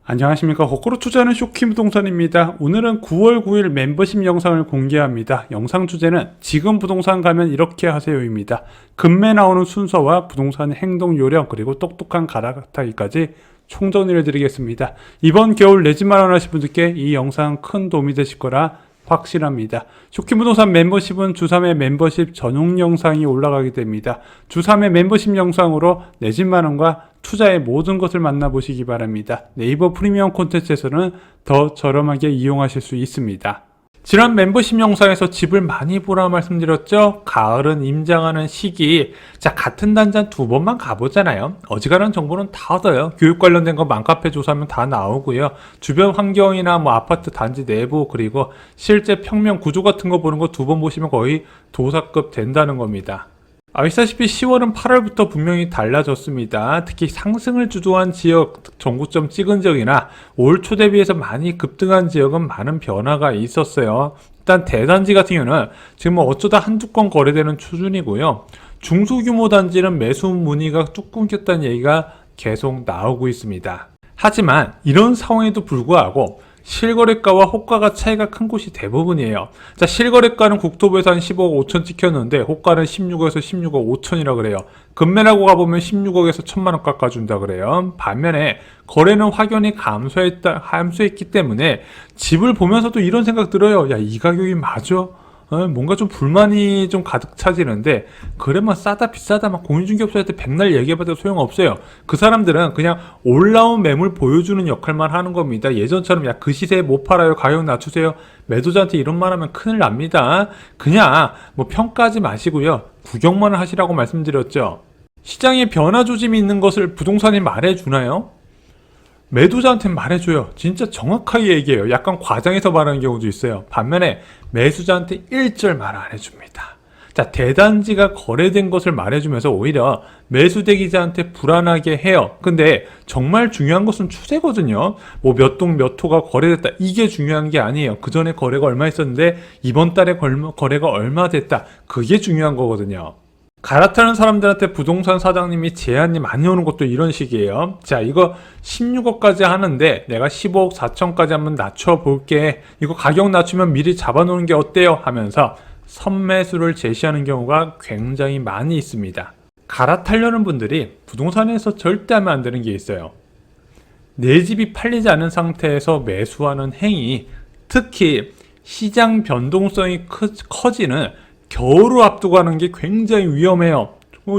안녕하십니까. 거꾸로 투자하는 쇼킹부동산입니다. 오늘은 9월 9일 멤버십 영상을 공개합니다. 영상 주제는 지금 부동산 가면 이렇게 하세요입니다. 급매 나오는 순서와 부동산 행동 요령 그리고 똑똑한 갈아타기까지 총정리를 드리겠습니다. 이번 겨울 내 집 마련하실 분들께 이 영상 큰 도움이 되실 거라 확실합니다. 쇼킹부동산 멤버십은 주3회 멤버십 전용 영상이 올라가게 됩니다. 주3회 멤버십 영상으로 내 집 마련과 투자의 모든 것을 만나보시기 바랍니다. 네이버 프리미엄 콘텐츠에서는 더 저렴하게 이용하실 수 있습니다. 지난 멤버십 영상에서 집을 많이 보라 말씀드렸죠? 가을은 임장하는 시기. 자, 같은 단지 두 번만 가보잖아요. 어지간한 정보는 다 얻어요. 교육 관련된 거 맘카페 조사하면 다 나오고요. 주변 환경이나 뭐 아파트 단지 내부 그리고 실제 평면 구조 같은 거 보는 거 두 번 보시면 거의 도사급 된다는 겁니다. 아시다시피 10월은 8월부터 분명히 달라졌습니다. 특히 상승을 주도한 지역, 정구점 찍은 지역이나 올 초 대비해서 많이 급등한 지역은 많은 변화가 있었어요. 일단 대단지 같은 경우는 지금 뭐 어쩌다 한두 건 거래되는 수준이고요. 중소규모 단지는 매수 문의가 뚝 끊겼다는 얘기가 계속 나오고 있습니다. 하지만 이런 상황에도 불구하고 실거래가와 호가가 차이가 큰 곳이 대부분이에요. 자, 실거래가는 국토부에서 한 10억 5천 찍혔는데 호가는 16억에서 16억 5천이라 그래요. 급매라고 가보면 16억에서 1,000만원 깎아준다 그래요. 반면에 거래는 확연히 감소했기 때문에 집을 보면서도 이런 생각 들어요. 야, 이 가격이 맞아? 뭔가 좀 불만이 좀 가득 차지는데 그래만 싸다 비싸다 막 공인중개업소한테 백날 얘기해봐도 소용없어요. 그 사람들은 그냥 올라온 매물 보여주는 역할만 하는 겁니다. 예전처럼 야, 그 시세에 못 팔아요, 가격 낮추세요, 매도자한테 이런 말 하면 큰일 납니다. 그냥 뭐 평가하지 마시고요, 구경만 하시라고 말씀드렸죠. 시장에 변화 조짐이 있는 것을 부동산이 말해주나요? 매도자한테는 말해줘요. 진짜 정확하게 얘기해요. 약간 과장해서 말하는 경우도 있어요. 반면에 매수자한테 일절 말 안 해줍니다. 자, 대단지가 거래된 것을 말해주면서 오히려 매수 대기자한테 불안하게 해요. 근데 정말 중요한 것은 추세거든요. 뭐 몇 동 몇 호가 거래됐다, 이게 중요한 게 아니에요. 그 전에 거래가 얼마 있었는데 이번 달에 거래가 얼마 됐다, 그게 중요한 거거든요. 갈아타는 사람들한테 부동산 사장님이 제안이 많이 오는 것도 이런 식이에요. 자, 이거 16억까지 하는데 내가 15억 4천까지 한번 낮춰볼게, 이거 가격 낮추면 미리 잡아놓는 게 어때요? 하면서 선매수를 제시하는 경우가 굉장히 많이 있습니다. 갈아타려는 분들이 부동산에서 절대 하면 안 되는 게 있어요. 내 집이 팔리지 않은 상태에서 매수하는 행위, 특히 시장 변동성이 커지는 겨울을 앞두고 하는 게 굉장히 위험해요.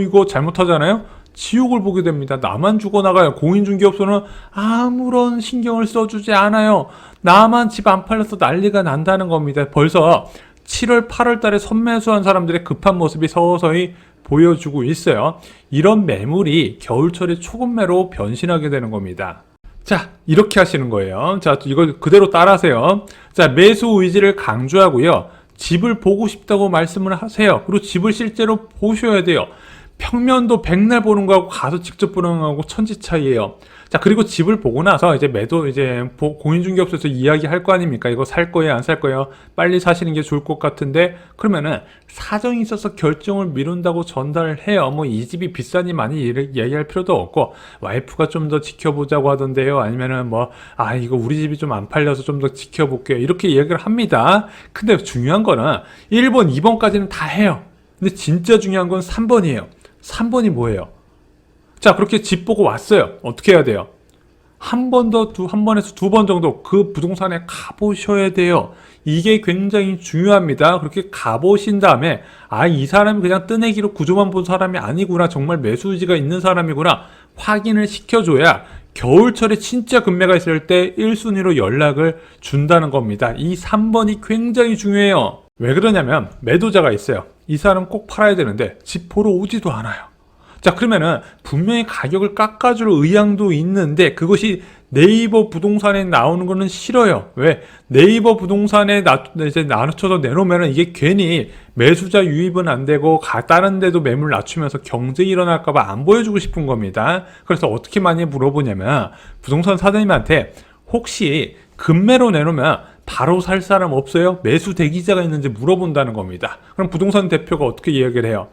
이거 잘못하잖아요? 지옥을 보게 됩니다. 나만 죽어나가요. 공인중개업소는 아무런 신경을 써주지 않아요. 나만 집 안 팔려서 난리가 난다는 겁니다. 벌써 7월, 8월 달에 선매수한 사람들의 급한 모습이 서서히 보여주고 있어요. 이런 매물이 겨울철에 초급매로 변신하게 되는 겁니다. 자, 이렇게 하시는 거예요. 자, 이거 그대로 따라하세요. 자, 매수 의지를 강조하고요, 집을 보고 싶다고 말씀을 하세요. 그리고 집을 실제로 보셔야 돼요. 평면도 백날 보는 거하고 가서 직접 보는 거하고 천지 차이예요. 자, 그리고 집을 보고 나서 이제 공인중개업소에서 이야기할 거 아닙니까? 이거 살 거예요, 안 살 거예요? 빨리 사시는 게 좋을 것 같은데, 그러면은 사정이 있어서 결정을 미룬다고 전달을 해요. 뭐 이 집이 비싸니 많이 얘기할 필요도 없고, 와이프가 좀 더 지켜보자고 하던데요, 아니면은 뭐 이거 우리 집이 좀 안 팔려서 좀 더 지켜볼게요, 이렇게 얘기를 합니다. 근데 중요한 거는 1번, 2번까지는 다 해요. 근데 진짜 중요한 건 3번이에요. 3번이 뭐예요? 자, 그렇게 집 보고 왔어요. 어떻게 해야 돼요? 한 번에서 두 번 정도 그 부동산에 가보셔야 돼요. 이게 굉장히 중요합니다. 그렇게 가보신 다음에 이 사람이 그냥 뜨내기로 구조만 본 사람이 아니구나, 정말 매수 의지가 있는 사람이구나 확인을 시켜줘야 겨울철에 진짜 급매가 있을 때 1순위로 연락을 준다는 겁니다. 이 3번이 굉장히 중요해요. 왜 그러냐면 매도자가 있어요. 이 사람 꼭 팔아야 되는데 집 보러 오지도 않아요. 자, 그러면은 분명히 가격을 깎아줄 의향도 있는데 그것이 네이버 부동산에 나오는 거는 싫어요. 왜? 네이버 부동산에 이제 낮춰서 내놓으면은 이게 괜히 매수자 유입은 안 되고 다른 데도 매물 낮추면서 경쟁이 일어날까봐 안 보여주고 싶은 겁니다. 그래서 어떻게 많이 물어보냐면 부동산 사장님한테 혹시 급매로 내놓으면 바로 살 사람 없어요? 매수 대기자가 있는지 물어본다는 겁니다. 그럼 부동산 대표가 어떻게 이야기를 해요?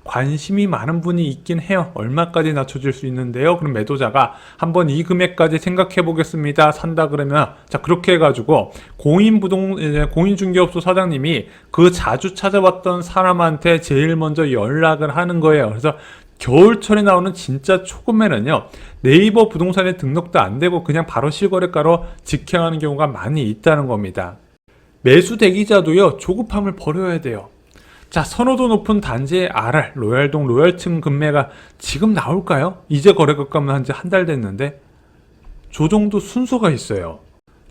관심이 많은 분이 있긴 해요. 얼마까지 낮춰줄 수 있는데요? 그럼 매도자가 한번 이 금액까지 생각해 보겠습니다. 산다 그러면, 자, 그렇게 해가지고 공인중개업소 사장님이 그 자주 찾아왔던 사람한테 제일 먼저 연락을 하는 거예요. 그래서 겨울철에 나오는 진짜 초급매는요, 네이버 부동산에 등록도 안 되고 그냥 바로 실거래가로 직행하는 경우가 많이 있다는 겁니다. 매수 대기자도요, 조급함을 버려야 돼요. 자, 선호도 높은 단지의 RR, 로얄동 로얄층 금매가 지금 나올까요? 이제 거래가 한 지 한 달 됐는데 조정도 순서가 있어요.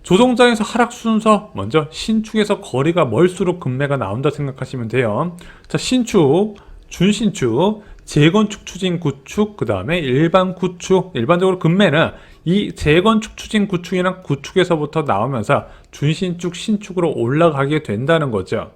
조정장에서 하락 순서, 먼저 신축에서 거리가 멀수록 금매가 나온다 생각하시면 돼요. 자, 신축, 준신축, 재건축 추진 구축, 그 다음에 일반 구축. 일반적으로 금매는 이 재건축 추진 구축이랑 구축에서부터 나오면서 준신축, 신축으로 올라가게 된다는 거죠.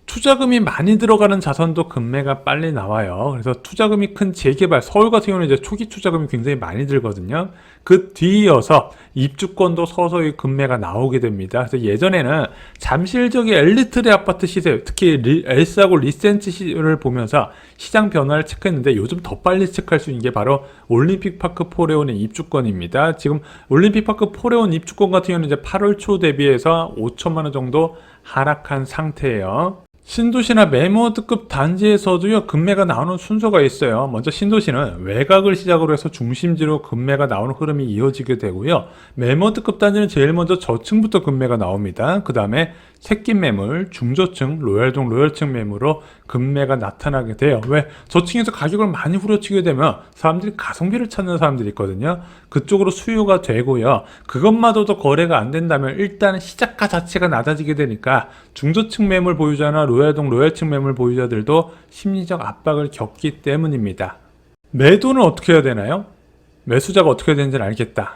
투자금이 많이 들어가는 자산도 금매가 빨리 나와요. 그래서 투자금이 큰 재개발, 서울 같은 경우는 이제 초기 투자금이 굉장히 많이 들거든요. 그 뒤이어서 입주권도 서서히 금매가 나오게 됩니다. 그래서 예전에는 잠실적인 엘리트의 아파트 시세, 특히 엘스하고 리센츠를 보면서 시장 변화를 체크했는데 요즘 더 빨리 체크할 수 있는 게 바로 올림픽파크 포레온의 입주권입니다. 지금 올림픽파크 포레온 입주권 같은 경우는 이제 8월 초 대비해서 5천만 원 정도 하락한 상태예요. 신도시나 매머드급 단지에서도요, 금매가 나오는 순서가 있어요. 먼저 신도시는 외곽을 시작으로 해서 중심지로 금매가 나오는 흐름이 이어지게 되고요. 매머드급 단지는 제일 먼저 저층부터 금매가 나옵니다. 그 다음에 새끼 매물, 중저층, 로얄동 로얄층 매물로 금매가 나타나게 돼요. 왜? 저층에서 가격을 많이 후려치게 되면 사람들이 가성비를 찾는 사람들이 있거든요. 그쪽으로 수요가 되고요. 그것마저도 거래가 안 된다면 일단 시작가 자체가 낮아지게 되니까 중저층 매물 보유자나 로얄동 로얄층 매물 보유자들도 심리적 압박을 겪기 때문입니다. 매도는 어떻게 해야 되나요? 매수자가 어떻게 해야 되는지는 알겠다.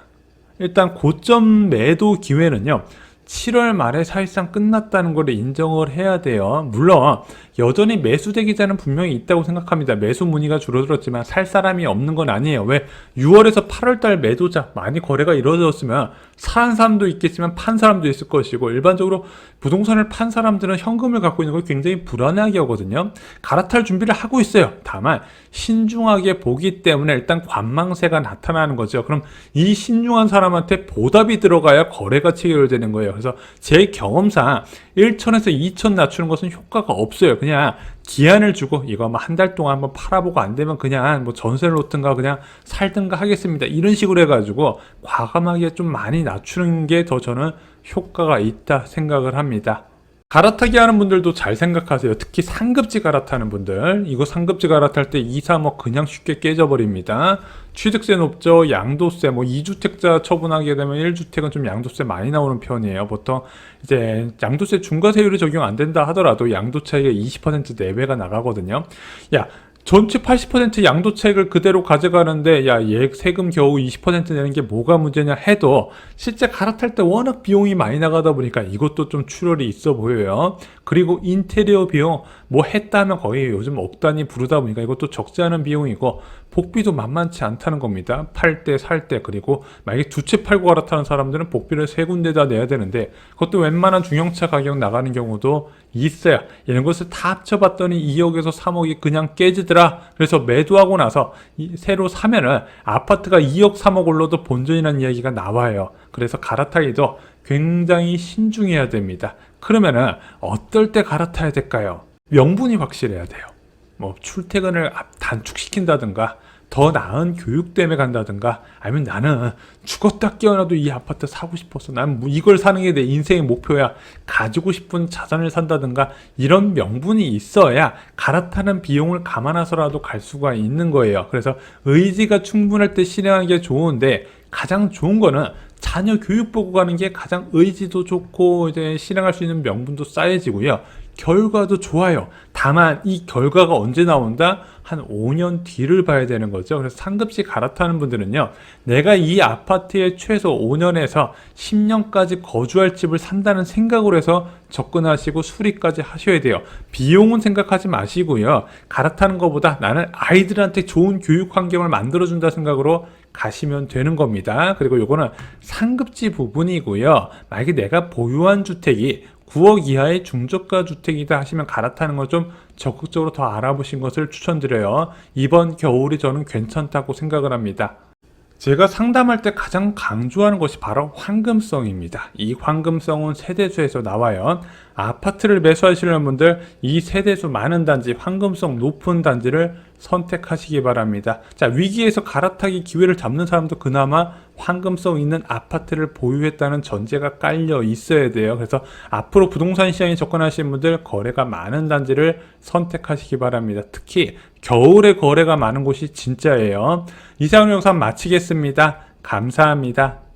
일단 고점 매도 기회는요, 7월 말에 사실상 끝났다는 걸 인정을 해야 돼요. 물론 여전히 매수 대기자는 분명히 있다고 생각합니다. 매수 문의가 줄어들었지만 살 사람이 없는 건 아니에요. 왜? 6월에서 8월달 매도자 많이 거래가 이루어졌으면 산 사람도 있겠지만 판 사람도 있을 것이고, 일반적으로 부동산을 판 사람들은 현금을 갖고 있는 걸 굉장히 불안해하게 하거든요. 갈아탈 준비를 하고 있어요. 다만 신중하게 보기 때문에 일단 관망세가 나타나는 거죠. 그럼 이 신중한 사람한테 보답이 들어가야 거래가 체결되는 거예요. 그래서 제 경험상 1천에서 2천 낮추는 것은 효과가 없어요. 그냥 기한을 주고 이거 한 달 동안 한번 팔아보고 안 되면 그냥 뭐 전세를 놓든가 그냥 살든가 하겠습니다. 이런 식으로 해가지고 과감하게 좀 많이 낮추는 게 더 저는 효과가 있다 생각을 합니다. 갈아타기 하는 분들도 잘 생각하세요. 특히 상급지 갈아타는 분들, 이거 상급지 갈아탈 때 2, 3억 그냥 쉽게 깨져버립니다. 취득세 높죠. 양도세, 2주택자 처분하게 되면 1주택은 좀 양도세 많이 나오는 편이에요. 보통 이제 양도세 중과세율이 적용 안 된다 하더라도 양도 차익의 20% 내외가 나가거든요. 야, 전체 80% 양도차익을 그대로 가져가는데 얘 세금 겨우 20% 내는 게 뭐가 문제냐 해도 실제 갈아탈 때 워낙 비용이 많이 나가다 보니까 이것도 좀 출혈이 있어 보여요. 그리고 인테리어 비용 했다 하면 거의 요즘 억 단위 부르다 보니까 이것도 적지 않은 비용이고, 복비도 만만치 않다는 겁니다. 팔 때, 살 때. 그리고 만약에 두 채 팔고 갈아타는 사람들은 복비를 세 군데다 내야 되는데 그것도 웬만한 중형차 가격 나가는 경우도 있어요. 이런 것을 다 합쳐봤더니 2억에서 3억이 그냥 깨지더라. 그래서 매도하고 나서 새로 사면은 아파트가 2억 3억 올라도 본전이라는 이야기가 나와요. 그래서 갈아타기도 굉장히 신중해야 됩니다. 그러면은 어떨 때 갈아타야 될까요? 명분이 확실해야 돼요. 출퇴근을 단축시킨다든가, 더 나은 교육 때문에 간다든가, 아니면 나는 죽었다 깨어나도 이 아파트 사고 싶어서 난 이걸 사는 게 내 인생의 목표야, 가지고 싶은 자산을 산다든가, 이런 명분이 있어야 갈아타는 비용을 감안해서라도 갈 수가 있는 거예요. 그래서 의지가 충분할 때 실행하는 게 좋은데, 가장 좋은 거는 자녀 교육 보고 가는 게 가장 의지도 좋고 이제 실행할 수 있는 명분도 쌓여지고요. 결과도 좋아요. 다만 이 결과가 언제 나온다? 한 5년 뒤를 봐야 되는 거죠. 그래서 상급지 갈아타는 분들은요, 내가 이 아파트에 최소 5년에서 10년까지 거주할 집을 산다는 생각으로 해서 접근하시고 수리까지 하셔야 돼요. 비용은 생각하지 마시고요. 갈아타는 것보다 나는 아이들한테 좋은 교육 환경을 만들어준다 생각으로 가시면 되는 겁니다. 그리고 요거는 상급지 부분이고요. 만약에 내가 보유한 주택이 9억 이하의 중저가 주택이다 하시면 갈아타는 걸 좀 적극적으로 더 알아보신 것을 추천드려요. 이번 겨울이 저는 괜찮다고 생각을 합니다. 제가 상담할 때 가장 강조하는 것이 바로 황금성입니다. 이 황금성은 세대수에서 나와요. 아파트를 매수하시려는 분들 이 세대수 많은 단지, 황금성 높은 단지를 선택하시기 바랍니다. 자, 위기에서 갈아타기 기회를 잡는 사람도 그나마 황금성 있는 아파트를 보유했다는 전제가 깔려 있어야 돼요. 그래서 앞으로 부동산 시장에 접근하시는 분들 거래가 많은 단지를 선택하시기 바랍니다. 특히 겨울에 거래가 많은 곳이 진짜예요. 이상 영상 마치겠습니다. 감사합니다.